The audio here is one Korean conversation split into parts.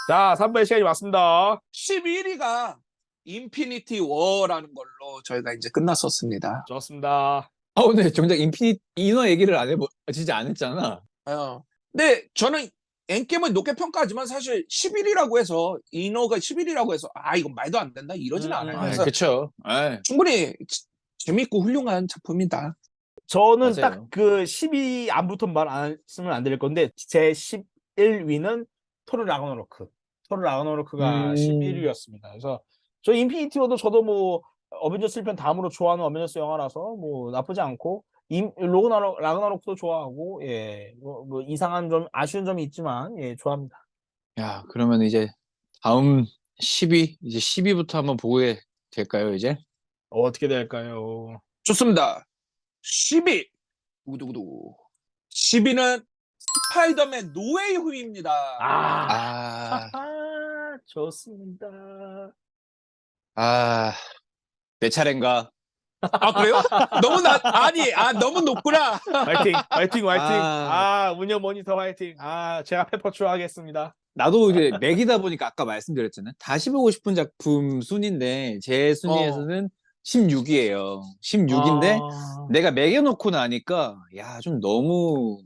자, 3부의 시간이 왔습니다. 11위가 인피니티 워라는 걸로 저희가 이제 끝났었습니다. 좋습니다. 근데 정작 인피니티 이너 얘기를 진짜 안 했잖아. 근데 저는 엔게임을 높게 평가하지만 사실 11위라고 해서 이너가 11위라고 해서 이건 말도 안 된다 이러진 않아요. 그래서 그쵸. 충분히 재밌고 훌륭한 작품이다. 저는 맞아요. 딱 그 10위 안부터 말씀을 안 드릴 건데 제 11위는 토르 라그나로크. 토르 라그나로크가 11위였습니다. 그래서 저 인피니티 워도 저도 뭐 어벤져스 1편 다음으로 좋아하는 어벤져스 영화라서 뭐 나쁘지 않고 라그나로크도 좋아하고 뭐 이상한 점 아쉬운 점이 있지만 좋아합니다. 야, 그러면 이제 다음 10위, 이제 10위부터 한번 보게 될까요, 이제? 어떻게 될까요? 좋습니다. 10위. 두구두구두. 10위는 스파이더맨 노웨이 홈입니다. 좋습니다. 내 차례인가? 그래요? 너무 높구나. 화이팅. 운영 모니터 화이팅. 제가 페퍼추 하겠습니다. 나도 이제 맥이다 보니까 아까 말씀드렸잖아요. 다시 보고 싶은 작품 순위인데 제 순위에서는 16위예요. 16인데 내가 매겨놓고 나니까 야, 좀 너무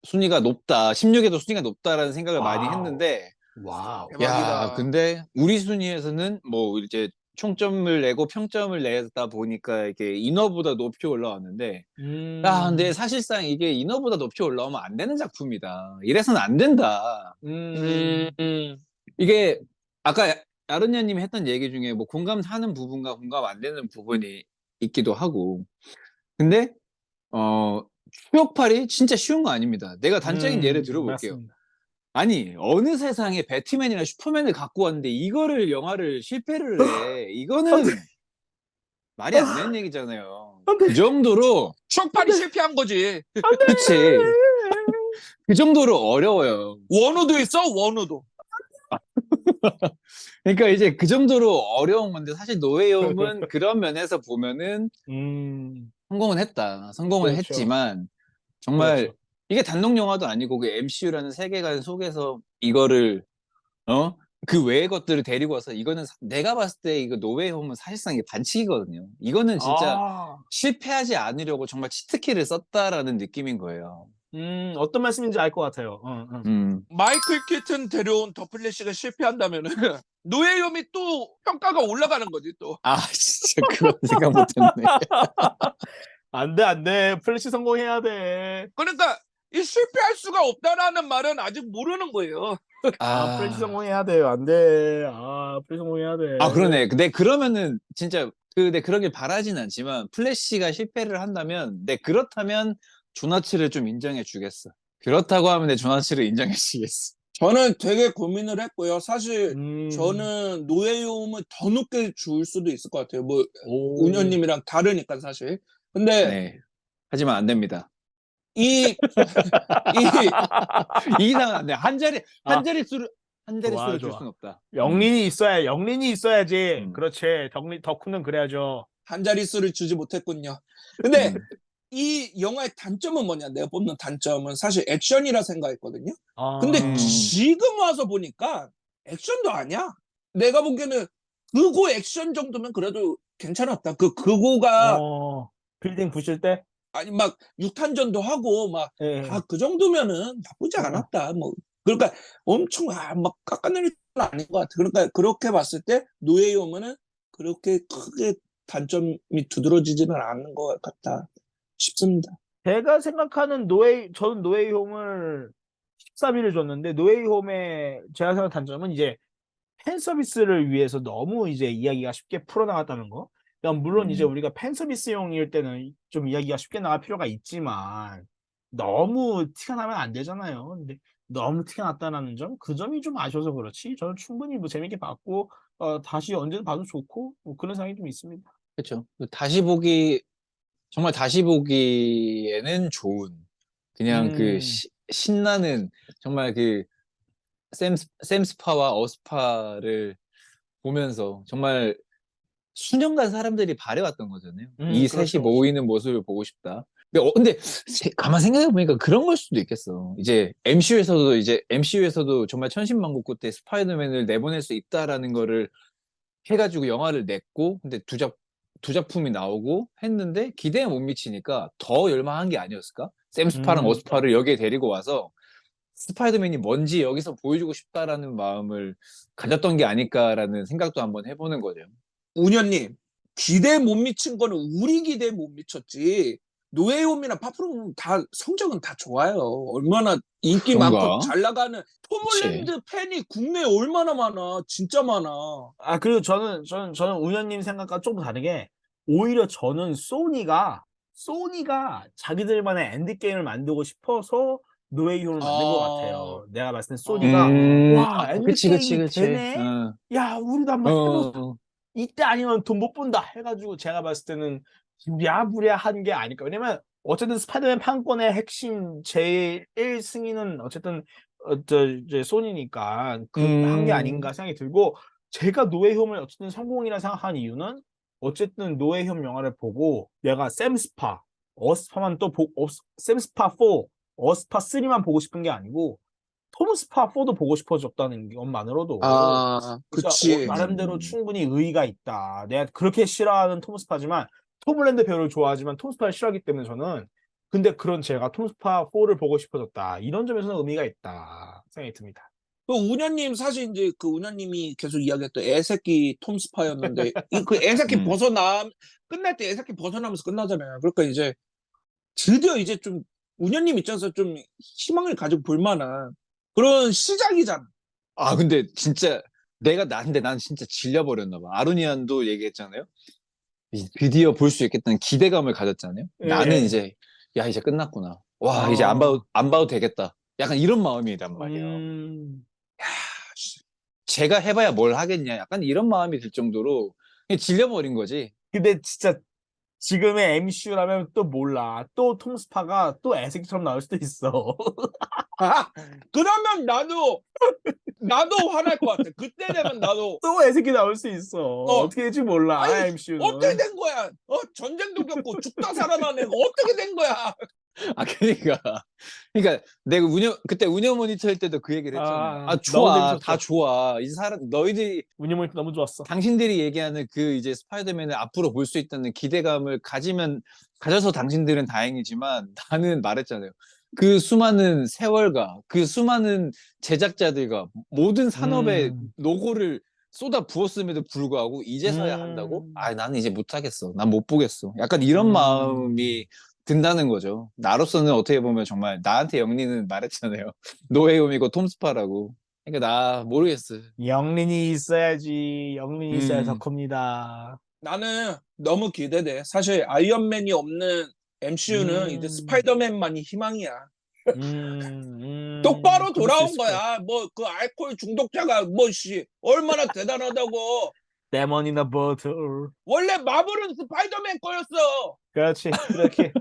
순위가 높다. 16에도 순위가 높다라는 생각을 많이 했는데 와우. 대박이다. 근데 우리 순위에서는 뭐 이제 총점을 내고 평점을 내다 보니까 이게 인어보다 높이 올라왔는데 근데 사실상 이게 인어보다 높이 올라오면 안 되는 작품이다. 이래서는 안 된다. 이게 아까 아르냐님이 했던 얘기 중에 뭐 공감하는 부분과 공감 안 되는 부분이 있기도 하고 근데 추격팔이 진짜 쉬운 거 아닙니다. 내가 단적인 예를 들어볼게요. 맞습니다. 아니 어느 세상에 배트맨이나 슈퍼맨을 갖고 왔는데 이거를 영화를 실패를 해. 이거는 말이 안 되는 얘기잖아요. 그 정도로 추억팔이 실패한 거지. 그치. 그 정도로 어려워요. 원우도 있어, 원우도. 그러니까 이제 그 정도로 어려운 건데 사실 노웨이홈은 그런 면에서 보면은 성공은 했다. 성공을 그렇죠. 했지만 정말 그렇죠. 이게 단독 영화도 아니고 그 MCU라는 세계관 속에서 이거를 그 외의 것들을 데리고 와서 이거는 내가 봤을 때 이거 노웨이홈은 사실상 이게 반칙이거든요. 이거는 진짜 실패하지 않으려고 정말 치트키를 썼다라는 느낌인 거예요. 어떤 말씀인지 알 것 같아요. 마이클 키튼 데려온 더 플래시가 실패한다면은 노웨이홈이 또 평가가 올라가는 거지 또. 진짜 그런 생각 못했네. 안 돼. 플래시 성공해야 돼. 그러니까 이 실패할 수가 없다라는 말은 아직 모르는 거예요. 플래시 성공해야 돼요. 안 돼. 플래시 성공해야 돼. 그러네. 근데 그러면은 진짜 내 그러길 바라진 않지만 플래시가 실패를 한다면 그렇다면 존아츠를 좀 인정해 주겠어. 그렇다고 하면 내 존아츠를 인정해 주겠어. 저는 되게 고민을 했고요. 사실 저는 노웨이홈을 더 높게 줄 수도 있을 것 같아요. 뭐 운현님이랑 다르니까 사실. 근데 네. 하지만 안 됩니다. 이 이상한 한 자릿수를 줄 좋아. 수는 없다. 영린이 있어야지. 그렇지. 덕후는 그래야죠. 한 자릿수를 주지 못했군요. 근데 이 영화의 단점은 뭐냐? 내가 뽑는 단점은 사실 액션이라 생각했거든요. 근데 지금 와서 보니까 액션도 아니야. 내가 보기에는 그거 액션 정도면 그래도 괜찮았다. 그거가 빌딩 부실 때? 아니 막 육탄전도 하고 막 그 정도면은 나쁘지 않았다. 뭐 그러니까 엄청 막 깎아내릴 건 아닌 것 같아. 그러니까 그렇게 봤을 때 노웨이홈은 그렇게 크게 단점이 두드러지지는 않는 것 같다 싶습니다. 제가 생각하는 저는 노웨이홈을 13위를 줬는데 노웨이홈의 제가 생각하는 단점은 이제 팬 서비스를 위해서 너무 이제 이야기가 쉽게 풀어나갔다는 거. 그러니까 물론 이제 우리가 팬 서비스용일 때는 좀 이야기가 쉽게 나갈 필요가 있지만 너무 티가 나면 안 되잖아요. 근데 너무 티가 났다는 점, 그 점이 좀 아쉬워서 그렇지. 저는 충분히 뭐 재밌게 봤고 다시 언제든 봐도 좋고 뭐 그런 생각이 좀 있습니다. 그렇죠. 정말 다시 보기에는 좋은 그냥 신나는 정말 샘스파와 어스파를 보면서 정말 수년간 사람들이 바래왔던 거잖아요. 이 그렇죠. 셋이 모이는 모습을 보고 싶다. 근데 가만 생각해보니까 그런 걸 수도 있겠어. 이제 MCU에서도 정말 천신만고고 때 스파이더맨을 내보낼 수 있다라는 거를 해가지고 영화를 냈고, 근데 두 작품이 나오고 했는데 기대에 못 미치니까 더 열망한 게 아니었을까? 샘 스파랑 음. 어스파를 여기에 데리고 와서 스파이더맨이 뭔지 여기서 보여주고 싶다라는 마음을 가졌던 게 아닐까라는 생각도 한번 해보는 거죠. 운현님, 기대에 못 미친 거는 우리 기대에 못 미쳤지. 노웨이홈이나 파프롬 다 성적은 다 좋아요. 얼마나 인기 많고 그런가? 잘 나가는 그치. 톰홀랜드 팬이 국내에 얼마나 많아. 진짜 많아. 아, 그리고 저는 우현님 생각과 조금 다르게, 오히려 저는 소니가 자기들만의 엔드게임을 만들고 싶어서 노웨이홈을 만든 것 같아요. 내가 봤을 때 소니가, 와, 그치, 그치, 엔드게임이 그치. 되네? 야, 우리도 한번 해보자. 어, 이때 아니면 돈 못 번다 해가지고 제가 봤을 때는 부랴부랴 한 게 아닐까. 왜냐면 어쨌든 스파이더맨 판권의 핵심 제일 1승위는 어쨌든 이제 소니니까 그 한 게 아닌가 생각이 들고, 제가 노웨이홈을 어쨌든 성공이라 생각한 이유는 어쨌든 노웨이홈 영화를 보고 내가 샘스파, 어스파만 샘스파 4, 어스파 3만 보고 싶은 게 아니고 톰 스파 4도 보고 싶어졌다는 것만으로도, 그러니까 그치. 나름대로 충분히 의의가 있다. 내가 그렇게 싫어하는 톰 스파지만, 톰 홀랜드 배우를 좋아하지만 톰 스파를 싫어하기 때문에 저는, 근데 그런 제가 톰 스파 4를 보고 싶어졌다. 이런 점에서는 의미가 있다 생각이 듭니다. 그 운현님 사실 이제 그 운현님이 계속 이야기했던 애새끼 톰스파였는데 그 애새끼 음. 끝날 때 애새끼 벗어나면서 끝나잖아요. 그러니까 이제 드디어 이제 좀 운현님 입장에서 좀 희망을 가지고 볼 만한 그런 시작이잖아. 근데 진짜 근데 난 진짜 질려버렸나 봐. 아루니안도 얘기했잖아요. 드디어 볼 수 있겠다는 기대감을 가졌잖아요. 나는 예. 이제, 야, 이제 끝났구나. 와, 이제 안 봐도 되겠다. 약간 이런 마음이란 말이에요. 제가 해봐야 뭘 하겠냐. 약간 이런 마음이 들 정도로 그냥 질려버린 거지. 근데 진짜 지금의 MCU라면 또 몰라. 또 톰 스파가 또 애새끼처럼 나올 수도 있어. 그러면 나도 화날 것 같아. 그때 되면 나도 또 애새끼 나올 수 있어. 어떻게 될지 몰라, 아니 MCU는. 어떻게 된 거야? 전쟁도 겪고 죽다 살아나는 거 어떻게 된 거야? 그러니까 내가 그때 운영 모니터 할 때도 그 얘기를 했잖아요. 너무 좋아. 재밌었죠. 다 좋아. 너희들이, 운영 너무 좋았어. 당신들이 얘기하는 그 이제 스파이더맨을 앞으로 볼 수 있다는 기대감을 가져서 당신들은 다행이지만 나는 말했잖아요. 그 수많은 세월과 그 수많은 제작자들과 모든 산업의 노고를 쏟아 부었음에도 불구하고 이제서야 한다고? 나는 이제 못하겠어. 난 못 보겠어. 약간 이런 마음이 든다는 거죠. 나로서는 어떻게 보면 정말 나한테 영리는 말했잖아요. 노웨이홈이고 톰스파라고. 그러니까 나 모르겠어. 영린이 있어야지. 영린이 있어야 더 음. 큽니다. 나는 너무 기대돼. 사실 아이언맨이 없는 MCU는 이제 스파이더맨만이 희망이야. 똑바로 그럴 수 돌아온 있을 거야. 거야. 뭐 그 알코올 중독자가 얼마나 대단하다고. 데몬 인 더 버틀. 원래 마블은 스파이더맨 거였어. 그렇지. 그렇게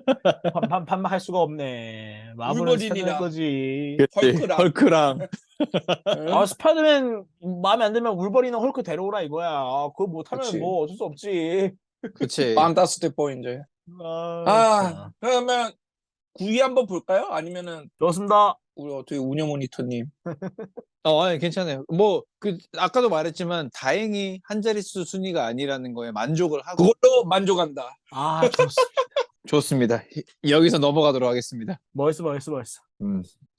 반박할 수가 없네. 마블은 스파이더맨 울버린이랑 거지. 헐크랑. 헐크랑. 응? 스파이더맨 마음에 안 들면 울버린이나 헐크 데려오라 이거야. 그거 못하면 그치. 뭐 어쩔 수 없지. 그치. 판타스틱 포 이제. 참. 그러면 9위 한번 볼까요? 아니면은 좋습니다. 우리 어떻게 운영 모니터님. 아니, 괜찮아요. 아까도 말했지만, 다행히 한 자릿수 순위가 아니라는 거에 만족을 하고. 그걸로 만족한다. 좋습니다. 좋습니다. 여기서 넘어가도록 하겠습니다. 멋있어.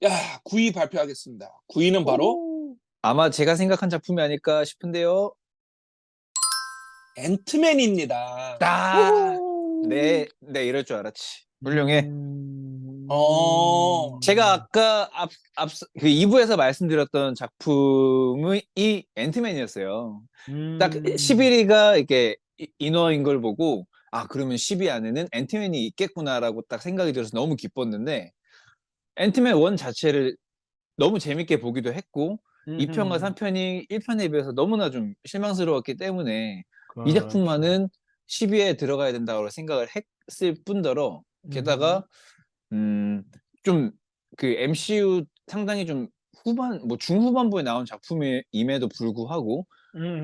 야, 9위 발표하겠습니다. 9위는 바로 아마 제가 생각한 작품이 아닐까 싶은데요. 앤트맨입니다. 네, 이럴 줄 알았지. 훌륭해. 제가 아까 그 2부에서 말씀드렸던 작품이 이 앤트맨이었어요. 딱 11위가 이렇게 인어인 걸 보고, 그러면 10위 안에는 앤트맨이 있겠구나라고 딱 생각이 들어서 너무 기뻤는데, 앤트맨 1 자체를 너무 재밌게 보기도 했고, 2편과 3편이 1편에 비해서 너무나 좀 실망스러웠기 때문에 이 작품만은 10위에 들어가야 된다고 생각을 했을 뿐더러, 게다가 좀 그 MCU 상당히 좀 중후반부에 나온 작품임에도 불구하고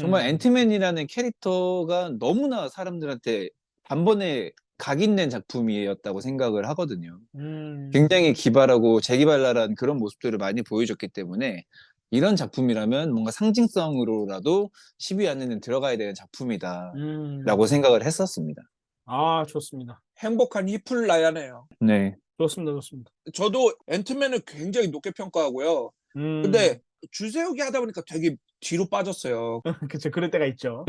정말 앤트맨이라는 캐릭터가 너무나 사람들한테 단번에 각 있는 작품이었다고 생각을 하거든요. 음. 굉장히 기발하고 재기발랄한 그런 모습들을 많이 보여줬기 때문에 이런 작품이라면 뭔가 상징성으로라도 10위 안에는 들어가야 되는 작품이다라고 생각을 했었습니다. 아, 좋습니다. 행복한 히플라야네요. 네. 좋습니다. 좋습니다. 저도 앤트맨을 굉장히 높게 평가하고요. 근데 줄 세우기 하다 보니까 되게 뒤로 빠졌어요. 그쵸. 그럴 때가 있죠.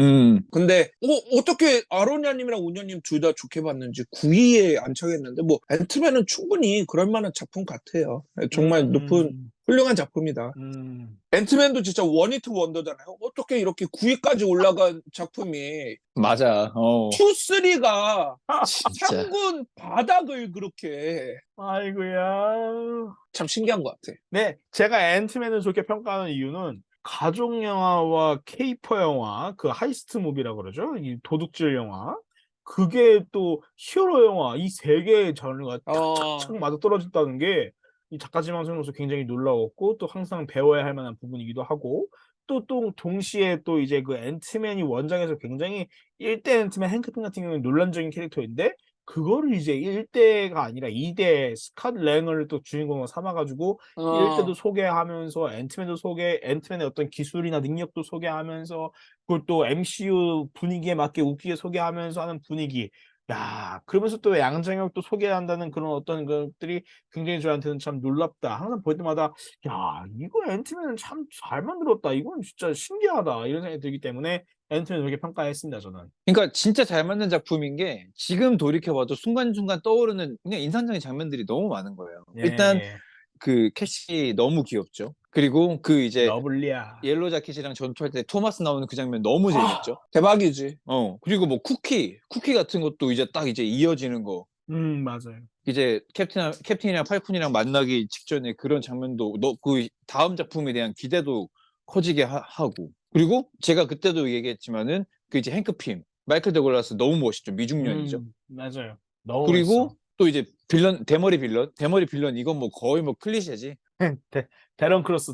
근데 어떻게 아로냐님이랑 운현님 둘 다 좋게 봤는지 9위에 안착했는데 뭐 앤트맨은 충분히 그럴 만한 작품 같아요. 정말 높은 훌륭한 작품이다. 앤트맨도 진짜 원히트 원더잖아요. 어떻게 이렇게 9위까지 올라간 작품이 맞아. 2, 3가 진짜. 상군 바닥을 그렇게 아이고야. 참 신기한 것 같아. 네, 제가 앤트맨을 좋게 평가하는 이유는 가족 영화와 케이퍼 영화, 그 하이스트 무비라고 그러죠. 이 도둑질 영화. 그게 또 히어로 영화, 이 세 개의 장르가 탁탁탁 맞아 떨어졌다는 게 이 작가 지망생으로서 굉장히 놀라웠고 또 항상 배워야 할 만한 부분이기도 하고 또 동시에 또 이제 그 앤트맨이 원작에서 굉장히 1대 앤트맨 행크핀 같은 경우는 논란적인 캐릭터인데 그거를 이제 1대가 아니라 2대 스캇 랭을 또 주인공으로 삼아가지고 1대도 소개하면서 앤트맨의 어떤 기술이나 능력도 소개하면서 그걸 또 MCU 분위기에 맞게 웃기게 소개하면서 하는 분위기. 야, 그러면서 또 양정혁도 소개한다는 그런 어떤 것들이 굉장히 저한테는 참 놀랍다. 항상 볼 때마다 야, 이거 앤트맨은 참 잘 만들었다. 이건 진짜 신기하다. 이런 생각이 들기 때문에 앤트맨을 그렇게 평가했습니다, 저는. 그러니까 진짜 잘 만든 작품인 게 지금 돌이켜봐도 순간순간 떠오르는 그냥 인상적인 장면들이 너무 많은 거예요. 일단 그 캐시 너무 귀엽죠. 그리고 그 이제 러블리야. 옐로 자켓이랑 전투할 때 토마스 나오는 그 장면 너무 재밌죠. 대박이지. 그리고 뭐 쿠키 같은 것도 이제 딱 이제 이어지는 거. 맞아요. 이제 캡틴이랑 팔콘이랑 만나기 직전에 그런 장면도 그 다음 작품에 대한 기대도 커지게 하고. 그리고 제가 그때도 얘기했지만은 그 이제 행크 핌, 마이클 더글라스 너무 멋있죠. 미중년이죠. 맞아요. 너무 그리고 멋있어. 또 이제 대머리 빌런 이건 뭐 거의 뭐 클리셰지. 데런 크로스.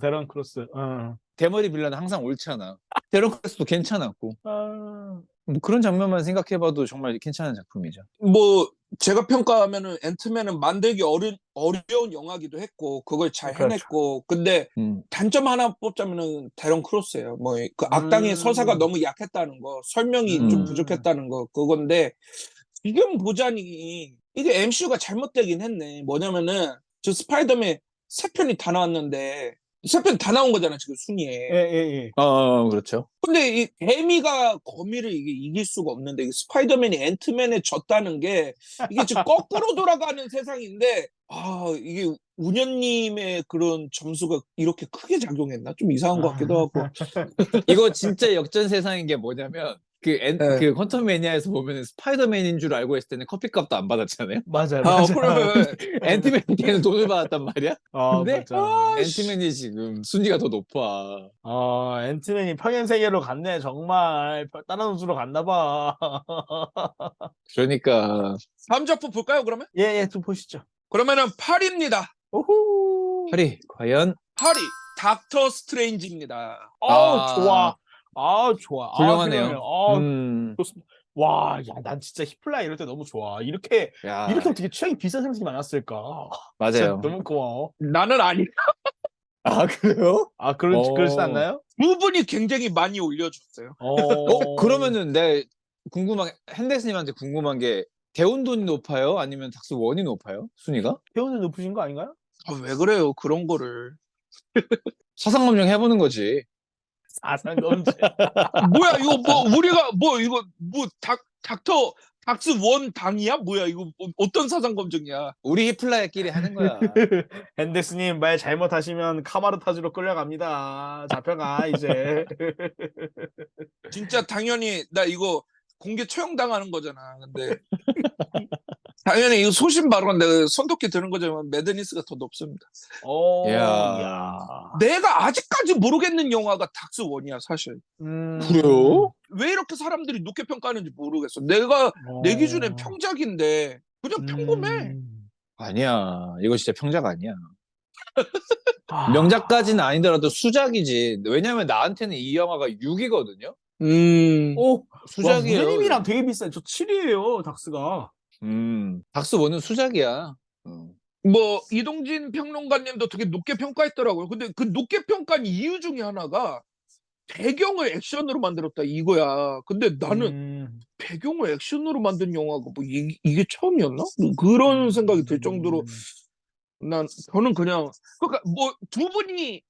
대머리 빌런은 항상 옳잖아. 데런 크로스도 괜찮았고. 뭐 그런 장면만 생각해봐도 정말 괜찮은 작품이죠. 뭐 제가 평가하면은 앤트맨은 만들기 어려운 영화기도 했고 그걸 잘 해냈고 근데 단점 하나 뽑자면은 데런 크로스예요. 뭐 그 악당의 서사가 너무 약했다는 거, 설명이 좀 부족했다는 거 그건데 지금 보자니 이게 MCU가 잘못되긴 했네. 뭐냐면은 저 스파이더맨 3편이 다 나왔는데 3편 다 나온 거잖아 지금 순위에. 예. 그렇죠. 근데 이 개미가 거미를 이게 이길 수가 없는데 이 스파이더맨이 앤트맨에 졌다는 게 이게 지금 거꾸로 돌아가는 세상인데 이게 운현님의 그런 점수가 이렇게 크게 작용했나? 좀 이상한 것 같기도 하고. 이거 진짜 역전 세상인 게 뭐냐면 네. 그 퀀텀 매니아에서 보면은 스파이더맨인 줄 알고 했을 때는 커피값도 안 받았잖아요. 맞아요. 그러면 앤트맨한테는 돈을 받았단 말이야. 근데 맞아. 앤트맨이 지금 순위가 더 높아. 앤트맨이 평행세계로 갔네. 정말 다른 우주로 갔나 봐. 그러니까 다음 작품 볼까요 그러면? 예, 좀 보시죠. 그러면은 8위입니다. 오호. 8위 과연 8위 닥터 스트레인지입니다. 좋아. 좋아. 훌륭하네요. 좋습니다. 와, 야, 난 진짜 히플라이 이럴 때 너무 좋아. 이렇게 어떻게 취향이 비슷한 사람들이 많았을까? 맞아요. 진짜 너무 고마워. 나는 아니. 그래요? 그러지 않나요? 두 분이 굉장히 많이 올려줬어요. 그러면은 핸델스님한테 궁금한 게 대운돈이 높아요? 아니면 닥스 원이 높아요? 순위가? 배우는 높으신 거 아닌가요? 왜 그래요 그런 거를. 사상검증 해보는 거지. 사상검증. 뭐야 이거 우리가 이거 닥스 원 당이야? 뭐야 이거 어떤 사상 검증이야? 우리 히플라이끼리 하는 거야. 핸데스님 말 잘못하시면 카마르타즈로 끌려갑니다. 잡혀가 이제. 진짜 당연히 나 이거 공개 처형당하는 거잖아. 근데 당연히 이거 소신 발언 내가 손도끼 드는 거지만 매드니스가 더 높습니다. 야. 내가 아직까지 모르겠는 영화가 닥스 원이야 사실. 그래요? 왜 이렇게 사람들이 높게 평가하는지 모르겠어. 내 기준엔 평작인데 그냥 평범해. 아니야. 이거 진짜 평작 아니야. 명작까지는 아니더라도 수작이지. 왜냐면 나한테는 이 영화가 6이거든요. 음. 수작이에요. 무대님이랑 되게 비싸요. 저 7이에요, 닥스가. 닥스1은 수작이야. 뭐 이동진 평론가님도 되게 높게 평가했더라고요. 근데 그 높게 평가한 이유 중에 하나가 배경을 액션으로 만들었다 이거야. 근데 나는 배경을 액션으로 만든 영화가 뭐 이게 처음이었나? 뭐 그런 생각이 들 정도로 저는 그냥 그러니까 뭐 두 분이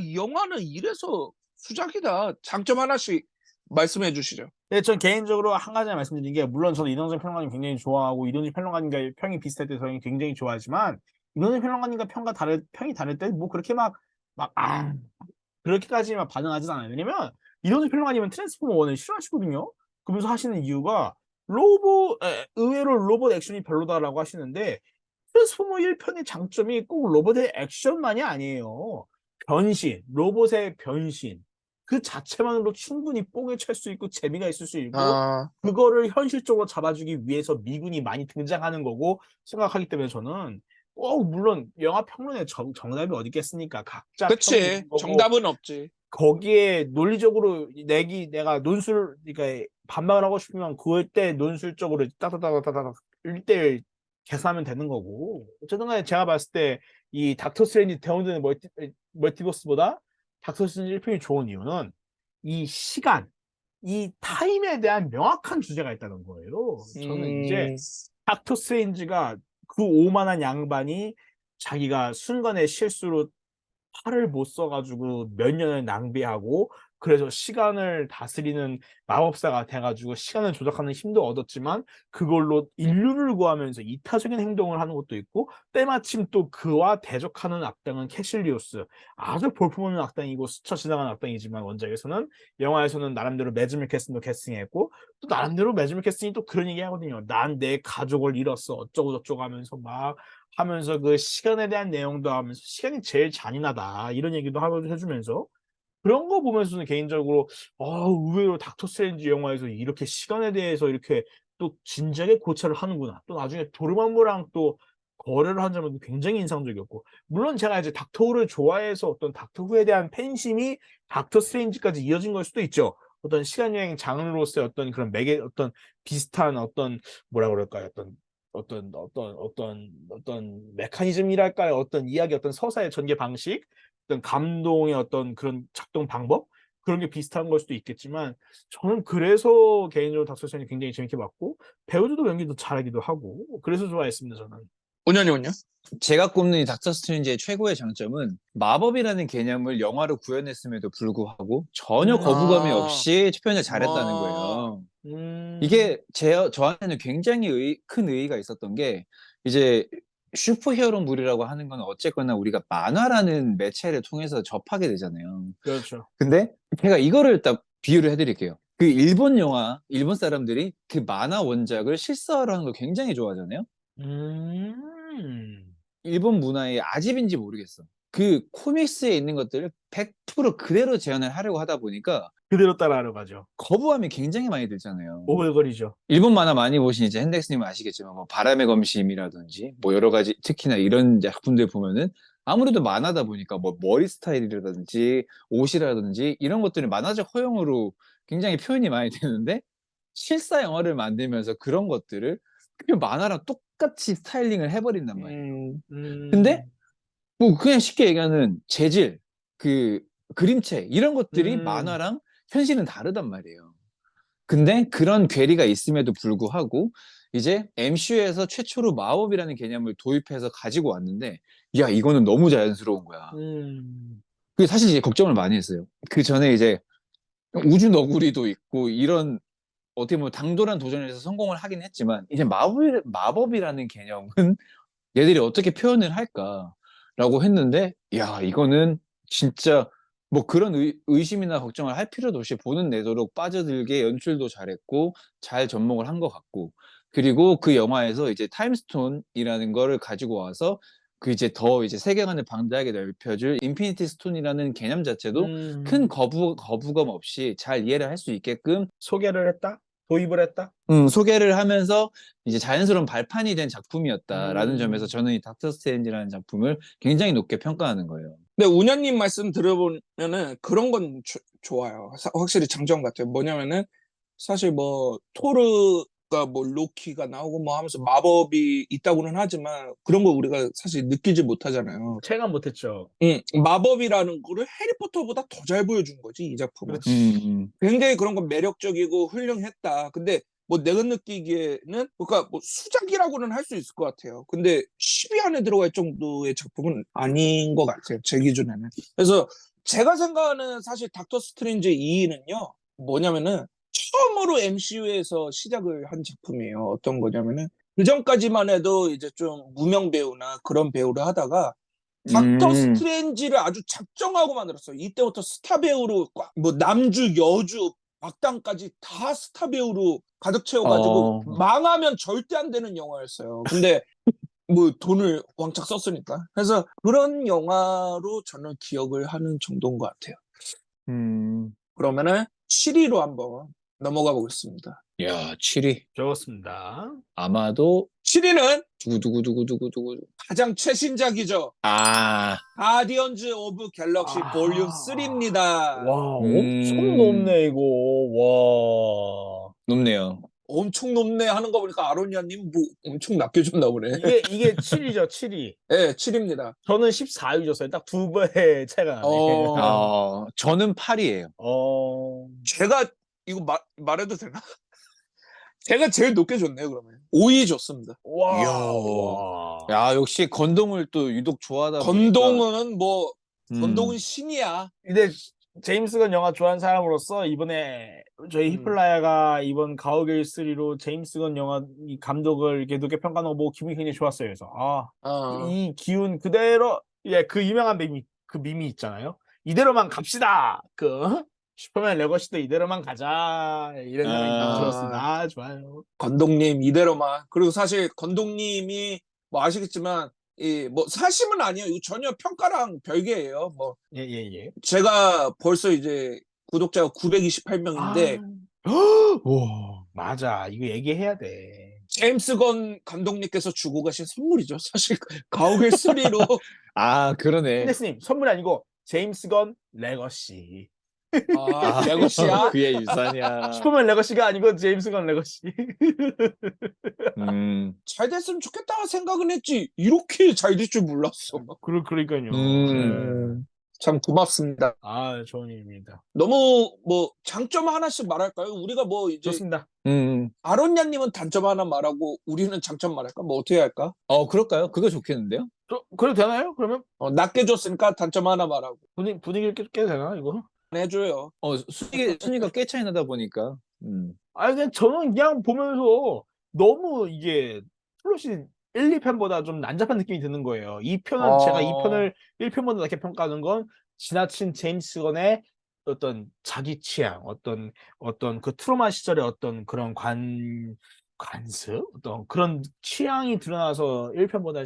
이 영화는 이래서 수작이다. 장점 하나씩 말씀해 주시죠. 네, 전 개인적으로 한 가지 말씀드린 게, 물론 저는 이동진 평론가님 굉장히 좋아하고 이동진 평론가님과 평이 비슷할 때 저는 굉장히 좋아하지만, 이동진 평론가님과 평이 다를 때 뭐 그렇게 그렇게까지 막 반응하진 않아요. 왜냐면 이동진 평론가님은 트랜스포머 1을 싫어하시거든요. 그러면서 하시는 이유가 의외로 로봇 액션이 별로다라고 하시는데, 트랜스포머 1편의 장점이 꼭 로봇의 액션만이 아니에요. 로봇의 변신. 그 자체만으로 충분히 뽕에 찰 수 있고 재미가 있을 수 있고, 그거를 현실적으로 잡아주기 위해서 미군이 많이 등장하는 거고 생각하기 때문에, 저는 물론 영화 평론에 정답이 어디 있겠습니까? 각자 그치. 평이 있는 거고, 정답은 없지. 거기에 논리적으로 내가 그러니까 반박을 하고 싶으면 그때 논술적으로 따다다다다다 1대1 계산하면 되는 거고. 어쨌든 간에 제가 봤을 때 이 닥터 스트레인지 대원전의 멀티버스보다 닥터 스트레인지 1편이 좋은 이유는 이 시간, 이 타임에 대한 명확한 주제가 있다는 거예요. 저는 이제 닥터 스트레인지가 그 오만한 양반이 자기가 순간의 실수로 팔을 못 써가지고 몇 년을 낭비하고, 그래서 시간을 다스리는 마법사가 돼가지고 시간을 조작하는 힘도 얻었지만, 그걸로 인류를 구하면서 이타적인 행동을 하는 것도 있고, 때마침 또 그와 대적하는 악당은 캐실리오스, 아주 볼품없는 악당이고 스쳐 지나간 악당이지만, 영화에서는 나름대로 매즈 밀캐슨도 캐스팅했고, 또 나름대로 매즈 밀캐슨이 또 그런 얘기 하거든요. 난 내 가족을 잃었어 어쩌고 저쩌고 하면서 그 시간에 대한 내용도 하면서 시간이 제일 잔인하다 이런 얘기도 해주면서, 그런 거 보면서는 개인적으로 의외로 닥터 스트레인지 영화에서 이렇게 시간에 대해서 이렇게 또 진지하게 고찰을 하는구나. 또 나중에 도르마무랑 또 거래를 한 점은 굉장히 인상적이었고, 물론 제가 이제 닥터후를 좋아해서 어떤 닥터후에 대한 팬심이 닥터 스트레인지까지 이어진 걸 수도 있죠. 어떤 시간여행 장르로서의 어떤 그런 어떤 비슷한 어떤 뭐라 그럴까요? 어떤 메커니즘이랄까요? 어떤 이야기, 어떤 서사의 전개 방식, 어떤 감동의 어떤 그런 작동 방법, 그런 게 비슷한 걸 수도 있겠지만, 저는 그래서 개인적으로 닥터스트레인지 굉장히 재밌게 봤고, 배우들도 연기도 잘하기도 하고, 그래서 좋아했습니다, 저는. 운현이군요. 제가 꼽는 이 닥터 스트레인지의 최고의 장점은 마법이라는 개념을 영화로 구현했음에도 불구하고 전혀 거부감이 없이 표현을 잘했다는 거예요. 이게 저한테는 굉장히 큰 의의가 있었던 게, 이제 슈퍼히어로물이라고 하는 건 어쨌거나 우리가 만화라는 매체를 통해서 접하게 되잖아요. 그렇죠. 근데 제가 이거를 딱 비유를 해드릴게요. 그 일본 사람들이 그 만화 원작을 실사화하는 걸 굉장히 좋아하잖아요. 일본 문화의 아집인지 모르겠어. 그 코믹스에 있는 것들을 100% 그대로 재현을 하려고 하다 보니까 그대로 따라하러 가죠. 거부감이 굉장히 많이 들잖아요. 오글거리죠. 일본 만화 많이 보신 이제 핸덱스님은 아시겠지만, 뭐 바람의 검심이라든지 뭐 여러 가지, 특히나 이런 작품들 보면은 아무래도 만화다 보니까 뭐 머리 스타일이라든지 옷이라든지 이런 것들이 만화적 허용으로 굉장히 표현이 많이 되는데, 실사 영화를 만들면서 그런 것들을 그 만화랑 똑같이 스타일링을 해버린단 말이에요. 근데 뭐 그냥 쉽게 얘기하는 재질, 그 그림체 이런 것들이 만화랑 현실은 다르단 말이에요. 근데 그런 괴리가 있음에도 불구하고 이제 MCU에서 최초로 마법이라는 개념을 도입해서 가지고 왔는데, 야, 이거는 너무 자연스러운 거야. 그게 사실 이제 걱정을 많이 했어요. 그 전에 이제 우주 너구리도 있고 이런 어떻게 보면 당돌한 도전을 해서 성공을 하긴 했지만, 이제 마법이라는 개념은 얘들이 어떻게 표현을 할까라고 했는데, 야, 이거는 진짜 뭐 그런 의심이나 걱정을 할 필요도 없이 보는 내도록 빠져들게 연출도 잘했고 잘 접목을 한 것 같고, 그리고 그 영화에서 이제 타임스톤이라는 거를 가지고 와서 그 이제 더 이제 세계관을 방대하게 넓혀줄 인피니티 스톤이라는 개념 자체도 큰 거부감 없이 잘 이해를 할 수 있게끔 소개를 했다? 도입을 했다? 소개를 하면서 이제 자연스러운 발판이 된 작품이었다라는 점에서 저는 이 닥터 스트레인지라는 작품을 굉장히 높게 평가하는 거예요. 근데 운현님 말씀 들어보면은 그런 건 좋아요. 확실히 장점 같아요. 뭐냐면은 사실 뭐 토르 그러니까 뭐 로키가 나오고 뭐 하면서 마법이 있다고는 하지만 그런 거 우리가 사실 느끼지 못하잖아요. 체감 못했죠. 마법이라는 거를 해리포터보다 더 잘 보여준 거지 이 작품은. 그렇지. 굉장히 그런 건 매력적이고 훌륭했다. 근데 뭐 내가 느끼기에는 그러니까 뭐 수작이라고는 할 수 있을 것 같아요. 근데 10위 안에 들어갈 정도의 작품은 아닌 것 같아요. 제 기준에는. 그래서 제가 생각하는 사실 닥터 스트레인지 2위는요. 뭐냐면은 처음으로 MCU에서 시작을 한 작품이에요. 어떤 거냐면은 그 전까지만 해도 이제 좀 무명 배우나 그런 배우를 하다가 닥터 스트레인지를 아주 작정하고 만들었어요. 이때부터 스타 배우로 뭐 남주, 여주, 악당까지 다 스타 배우로 가득 채워가지고 망하면 절대 안 되는 영화였어요. 근데 뭐 돈을 왕창 썼으니까. 그래서 그런 영화로 저는 기억을 하는 정도인 것 같아요. 그러면은 7위로 한번 넘어가 보겠습니다. 야, 7위. 좋습니다. 아마도 7위는 두구두구두구두구두구. 가장 최신작이죠. 아, 가디언즈 오브 갤럭시 볼륨 3입니다. 와, 엄청 높네, 이거. 와. 높네요. 엄청 높네 하는 거 보니까 아로니아님 뭐 엄청 낮게 줬나 보네. 이게 7위죠, 7위. 네, 7위입니다. 저는 14위 줬어요. 딱 2배의 차이가 나네. 저는 8위예요. 제가 이거 말해도 되나? 제가 제일 높게 줬네요, 그러면. 5위 줬습니다. 와. 야, 역시 건동을 또 유독 좋아하다 보니까. 건동은 뭐 건동은 신이야. 근데 제임스 건 영화 좋아하는 사람으로서 이번에 저희 히플라야가 이번 가오갤 3로 제임스 건 영화 이 감독을 이렇게 높게 평가하는 거 보고 기분이 굉장히 좋았어요. 그래서 이 기운 그대로 그 유명한 밈이 있잖아요. 이대로만 갑시다. 슈퍼맨 레거시도 이대로만 가자. 이런 생각이 들었습니다. 좋아요. 건동님 이대로만. 그리고 사실 건동님이 뭐 아시겠지만 뭐 사심은 아니에요. 이거 전혀 평가랑 별개예요. 뭐 예. 제가 벌써 이제 구독자가 928명인데 와, 맞아. 이거 얘기해야 돼. 제임스 건 감독님께서 주고 가신 선물이죠. 사실 가오갤 3로 그러네. 신대스님 선물이 아니고 제임스 건 레거시. 레거시야? 그의 유산이야. 슈퍼맨 레거시가 아니고 제임스 건 레거시. 잘 됐으면 좋겠다 생각은 했지 이렇게 잘 될 줄 몰랐어. 그러니까요. 참 고맙습니다. 좋은 일입니다. 너무 뭐 장점 하나씩 말할까요? 우리가 뭐 이제 좋습니다. 아론야님은 단점 하나 말하고 우리는 장점 말할까? 뭐 어떻게 할까? 그럴까요? 그거 좋겠는데요? 그래도 되나요? 그러면 낮게 줬으니까 단점 하나 말하고 분위기를 깨도 되나 이거? 해줘요. 순위가 꽤 차이 나다 보니까. 그냥 저는 그냥 보면서 너무 이게 플롯이 1, 2편보다 좀 난잡한 느낌이 드는 거예요. 2편은 제가 2편을 1편보다 낮게 평가하는 건 지나친 제임스 건의 어떤 자기 취향, 어떤 그 트로마 시절의 어떤 그런 관습, 어떤 그런 취향이 드러나서 1편보다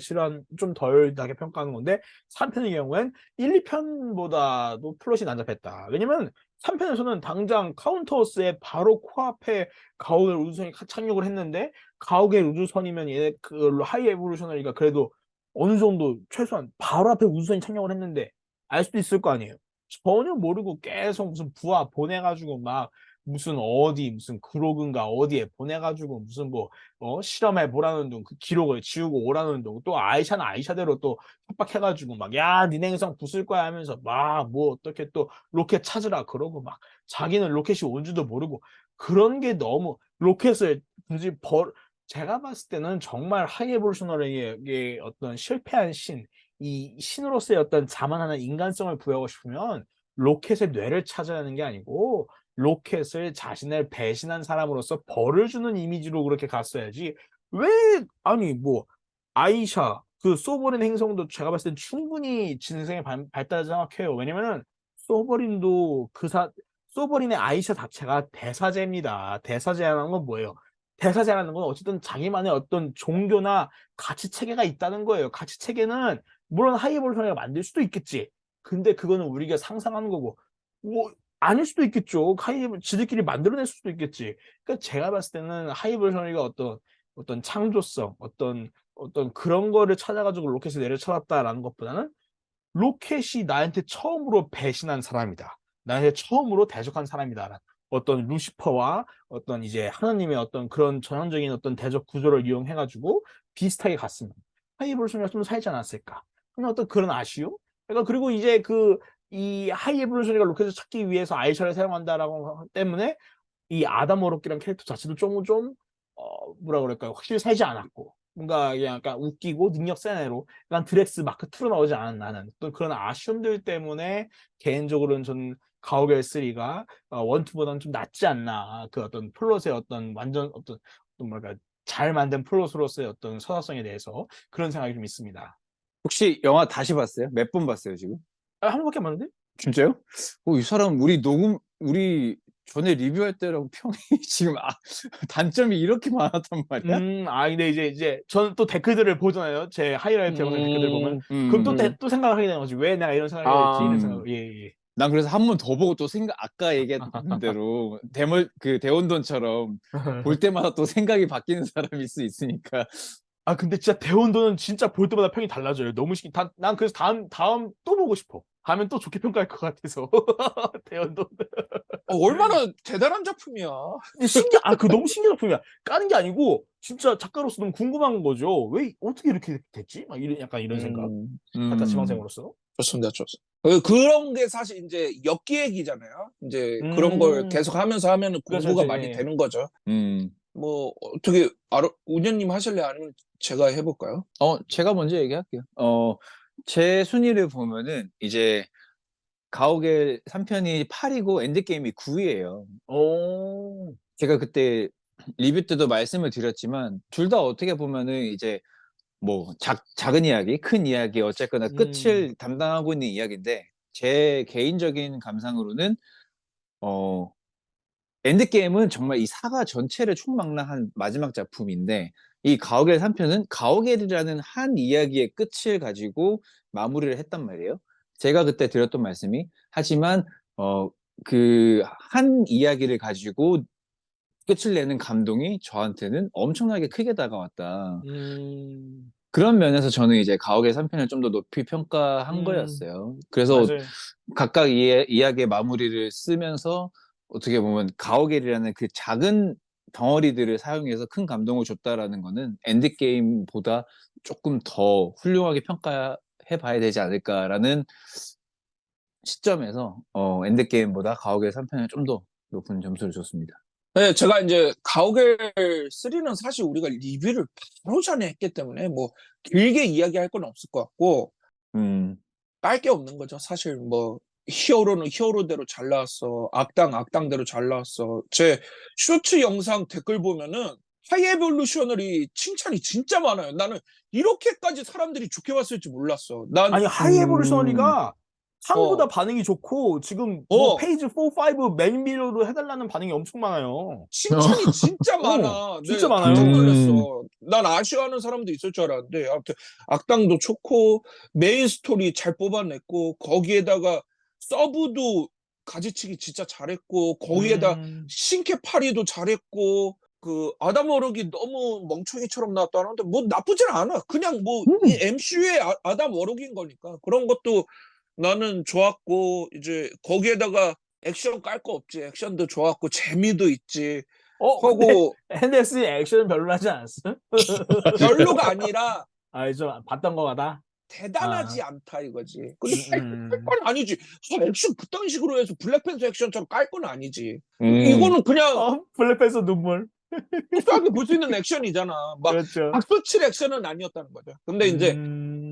좀 덜 나게 평가하는 건데 3편의 경우엔 1, 2편보다도 플롯이 난잡했다. 왜냐면 3편에서는 당장 카운터스의 바로 코앞에 가오갤 우주선이 착륙을 했는데 가오갤 우주선이면 그 하이 에볼루셔너리가 그래도 어느 정도 최소한 바로 앞에 우주선이 착륙을 했는데 알 수도 있을 거 아니에요. 전혀 모르고 계속 무슨 부하 보내가지고 막 무슨 그로그인가 어디에 보내가지고 무슨 실험해 보라는 둥 그 기록을 지우고 오라는 둥 또 아이샤는 아이샤대로 또 협박해가지고 막 니네 행성 부술 거야 하면서 막 어떻게 또 로켓 찾으라 그러고 막 자기는 로켓이 온 줄도 모르고 그런 게 너무 로켓을 굳이 제가 봤을 때는 정말 하이에볼루셔너리의 어떤 실패한 이 신으로서의 어떤 자만하는 인간성을 부여하고 싶으면 로켓의 뇌를 찾아야 하는 게 아니고 로켓을 자신을 배신한 사람으로서 벌을 주는 이미지로 그렇게 갔어야지. 아이샤 그 소버린 행성도 제가 봤을 땐 충분히 진생에 발달하다고 생각해요. 왜냐면은 소버린의 아이샤 자체가 대사제입니다. 대사제라는 건 뭐예요? 대사제라는 건 어쨌든 자기만의 어떤 종교나 가치 체계가 있다는 거예요. 가치 체계는 물론 하이에볼루션이가 만들 수도 있겠지. 근데 그거는 우리가 상상하는 거고 아닐 수도 있겠죠. 지들끼리 만들어낼 수도 있겠지. 그러니까 제가 봤을 때는 하이에볼루션이가 어떤 창조성, 어떤 그런 거를 찾아가지고 로켓을 내려쳐놨다라는 것보다는 로켓이 나한테 처음으로 배신한 사람이다. 나한테 처음으로 대적한 사람이다. 어떤 루시퍼와 어떤 이제 하나님의 어떤 그런 전형적인 어떤 대적 구조를 이용해가지고 비슷하게 갔으면 하이에볼루션이가 좀 살지 않았을까. 그냥 어떤 그런 아쉬움? 그러니까 그리고 이제 이 하이에볼루션이가 로켓을 찾기 위해서 아이샤를 사용한다라고 때문에 이 아담 워록이라는 캐릭터 자체도 뭐라 그럴까요? 확실히 살지 않았고 뭔가 그냥 약간 웃기고 능력 센 애로 약간 드렉스 마크 2로 나오지 않은 또 그런 아쉬움들 때문에 개인적으로는 전 가오갤 3가 원투보다는 좀 낫지 않나 그 어떤 플롯의 어떤 완전 어떤 뭐랄까 잘 만든 플롯으로서의 어떤 서사성에 대해서 그런 생각이 좀 있습니다. 혹시 영화 다시 봤어요? 몇 번 봤어요, 지금? 한 번밖에 안 봤는데? 진짜요? 이 사람 우리 전에 리뷰할 때랑 평이 지금 단점이 이렇게 많았단 말이야? 근데 이제 저는 또 댓글들을 보잖아요. 제 하이라이트 영상 댓글들 보면. 그럼 또 생각을 하게 되는 거지. 왜 내가 이런 생각을 했지? 이런 생각을. 예. 난 그래서 한 번 더 보고 또 아까 얘기했던 대로 대혼돈처럼 볼 때마다 또 생각이 바뀌는 사람일 수 있으니까. 근데 진짜 대혼도는 진짜 볼 때마다 평이 달라져요. 너무 난 그래서 다음 또 보고 싶어. 가면 또 좋게 평가할 것 같아서. 대혼도. 얼마나 대단한 작품이야. 그 너무 신기한 작품이야. 까는 게 아니고 진짜 작가로서 너무 궁금한 거죠. 왜 어떻게 이렇게 됐지? 약간 이런 생각. 작가 지망생으로서. 좋습니다, 좋습니다. 그런 게 사실 이제 역기획이잖아요. 이제 그런 걸 계속 하면서 하면은 그렇죠, 공부가 그렇죠. 많이 예. 되는 거죠. 뭐 어떻게 운현님 하실래 아니면 제가 해볼까요? 제가 먼저 얘기할게요. 제 순위를 보면은 이제 가오갤 3편이 8이고 엔드게임이 9예요. 오. 제가 그때 리뷰 때도 말씀을 드렸지만 둘 다 어떻게 보면은 이제 뭐 작은 이야기, 큰 이야기 어쨌거나 끝을 담당하고 있는 이야기인데 제 개인적인 감상으로는 엔드게임은 정말 이 사가 전체를 총망라한 마지막 작품인데 이 가오갤 3편은 가오갤이라는 한 이야기의 끝을 가지고 마무리를 했단 말이에요. 제가 그때 드렸던 말씀이 하지만 그 한 이야기를 가지고 끝을 내는 감동이 저한테는 엄청나게 크게 다가왔다. 그런 면에서 저는 이제 가오갤 3편을 좀 더 높이 평가한 거였어요. 그래서 맞아요. 각각 이야기의 마무리를 쓰면서 어떻게 보면 가오갤이라는 그 작은 덩어리들을 사용해서 큰 감동을 줬다라는 거는 엔드게임보다 조금 더 훌륭하게 평가해 봐야 되지 않을까라는 시점에서 엔드게임보다 가오갤 3편에 좀 더 높은 점수를 줬습니다. 네, 제가 이제 가오갤 3는 사실 우리가 리뷰를 바로 전에 했기 때문에 뭐 길게 이야기할 건 없을 것 같고 깔 게 없는 거죠. 사실 뭐 히어로는 히어로대로 잘 나왔어. 악당대로 잘 나왔어. 제 쇼츠 영상 댓글 보면은 하이에볼루셔널이 칭찬이 진짜 많아요. 나는 이렇게까지 사람들이 좋게 봤을 줄 몰랐어. 하이에볼루셔너리가 상보다 어, 반응이 좋고 지금 뭐 어, 페이지 4, 5 맥밀러로 해달라는 반응이 엄청 많아요. 칭찬이 진짜 많아. 진짜 네, 많아요. 깜짝 놀랐어. 난 아쉬워하는 사람도 있을 줄 알았는데, 아무튼 악당도 좋고 메인 스토리 잘 뽑아냈고 거기에다가 서브도 가지치기 진짜 잘했고 거기에다 신캐파리도 잘했고 그 아담 워럭이 너무 멍청이처럼 나왔다는데 뭐 나쁘진 않아. 그냥 뭐 이 MCU의 아담 워럭인 거니까 그런 것도 나는 좋았고 이제 거기에다가 액션 깔 거 없지. 액션도 좋았고 재미도 있지. 근데 하고 핸델스의 액션은 별로하지 않았어? 별로가 아니라 좀 봤던 거 같다. 대단하지 않다 이거지. 근데 깔 음. 건 아니지. 액션 그딴 식으로 해서 블랙팬서 액션처럼 깔 건 아니지. 음. 이거는 그냥 블랙팬서 눈물. 소소하게 볼 수 있는 액션이잖아. 막 그렇죠. 박수칠 액션은 아니었다는 거죠. 근데 이제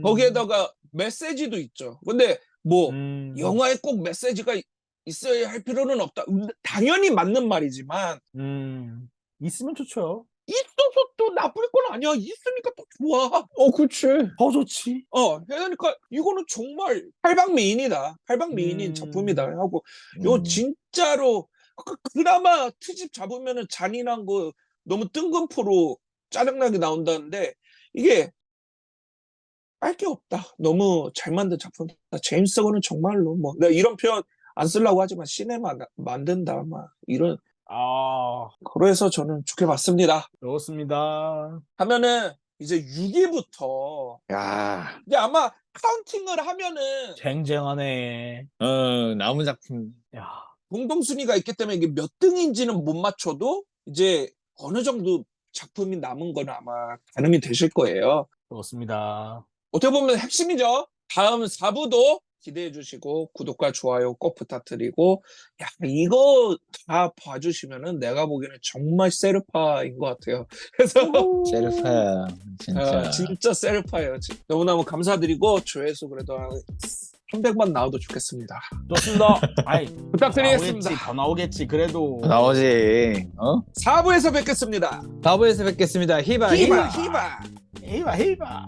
거기에다가 메시지도 있죠. 근데 뭐 영화에 꼭 메시지가 있어야 할 필요는 없다. 당연히 맞는 말이지만 있으면 좋죠. 있어서 또 나쁠 건 아니야. 있으니까 또 좋아. 그치. 더 좋지. 그러니까 이거는 정말 팔방미인이다. 팔방미인인 작품이다 하고 요 진짜로 그나마 트집 잡으면은 잔인한 거 너무 뜬금포로 짜증나게 나온다는데 이게 깔 게 없다. 너무 잘 만든 작품이다. 제임스 건은 정말로 뭐 내가 이런 표현 안 쓰려고 하지만 시네마 만든다 막 이런 그래서 저는 좋게 봤습니다. 그렇습니다. 하면은 이제 6위부터 야, 근데 아마 카운팅을 하면은 쟁쟁하네. 남은 작품. 야, 공동 순위가 있기 때문에 이게 몇 등인지는 못 맞춰도 이제 어느 정도 작품이 남은 건 아마 가늠이 되실 거예요. 그렇습니다. 어떻게 보면 핵심이죠. 다음 4부도 기대해 주시고 구독과 좋아요 꼭 부탁드리고 야 이거 다 봐주시면은 내가 보기에는 정말 세르파인 것 같아요. 그래서 세르파야 진짜. 진짜 세르파예요. 너무너무 감사드리고 조회수 그래도 한 300만 나와도 좋겠습니다. 좋습니다. 아이, 부탁드리겠습니다. 더 나오겠지. 그래도 나오지. 4부에서 뵙겠습니다. 4부에서 뵙겠습니다. 히바 히바 히바. 히바. 히바 히바.